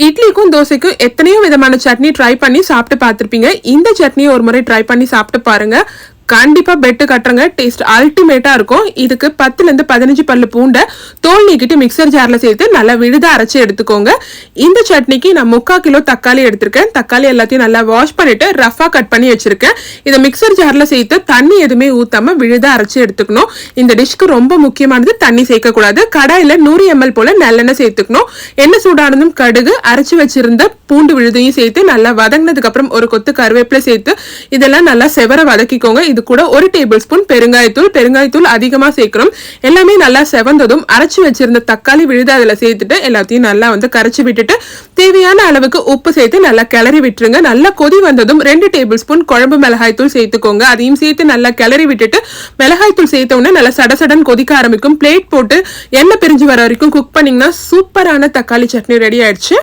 இட்லிக்கும் தோசைக்கும் எத்தனையோ விதமான சட்னி ட்ரை பண்ணி சாப்பிட்டு பார்த்திருப்பீங்க. இந்த சட்னியை ஒரு முறை ட்ரை பண்ணி சாப்பிட்டு பாருங்க. கண்டிப்பா பெட்டு கட்டுறங்க. டேஸ்ட் அல்டிமேட்டா இருக்கும். இதுக்கு 10 ல இருந்து 15 பல்லு பூண்டை தோல் நீக்கிட்டு மிக்சர் ஜார்ல சேர்த்து நல்லா விழுத அரைச்சு எடுத்துக்கோங்க. இந்த சட்னிக்கு நான் 3/4 கிலோ தக்காளி எடுத்திருக்கேன். தக்காளி எல்லாத்தையும் நல்லா வாஷ் பண்ணிட்டு ரஃபா கட் பண்ணி வச்சிருக்கேன். இதை மிக்சர் ஜார்ல சேர்த்து தண்ணி எதுவுமே ஊத்தாம விழுத அரைச்சு எடுத்துக்கணும். இந்த டிஷ்க்கு ரொம்ப முக்கியமானது தண்ணி சேர்க்க கூடாது. கடாயில 100 ml போல நல்லெண்ணெய் சேர்த்துக்கணும். எண்ணெய் சூடானதும் கடுகு, அரைச்சு வச்சிருந்த பூண்டு விழுதையும் சேர்த்து நல்லா வதங்கினதுக்கு அப்புறம் ஒரு கொத்து கருவேப்பிலை சேர்த்து இதெல்லாம் நல்லா செவர வதக்கிக்கோங்க. இது கூட 1 டேபிள் ஸ்பூன் பெருங்காயத்தூள் அதிகமா சேர்க்கணும். எல்லாமே நல்லா செவந்ததும் அரைச்சு வச்சிருந்த தக்காளி விழுது அதுல சேர்த்துட்டு எல்லாத்தையும் நல்லா கரைச்சு விட்டுட்டு தேவையான அளவுக்கு உப்பு சேர்த்து நல்லா கிளறி விட்டுருங்க. நல்லா கொதி வந்ததும் 2 டேபிள் ஸ்பூன் குழம்பு மிளகாய் தூள் சேர்த்துக்கோங்க. அதையும் சேர்த்து நல்லா கிளறி விட்டுட்டு மிளகாய் தூள் சேர்த்த உடனே நல்லா சடசடன் கொதிக்க ஆரம்பிக்கும். பிளேட் போட்டு எண்ணெய் பிரிஞ்சு வர வரைக்கும் குக் பண்ணீங்கன்னா சூப்பரான தக்காளி சட்னி ரெடி ஆயிடுச்சு.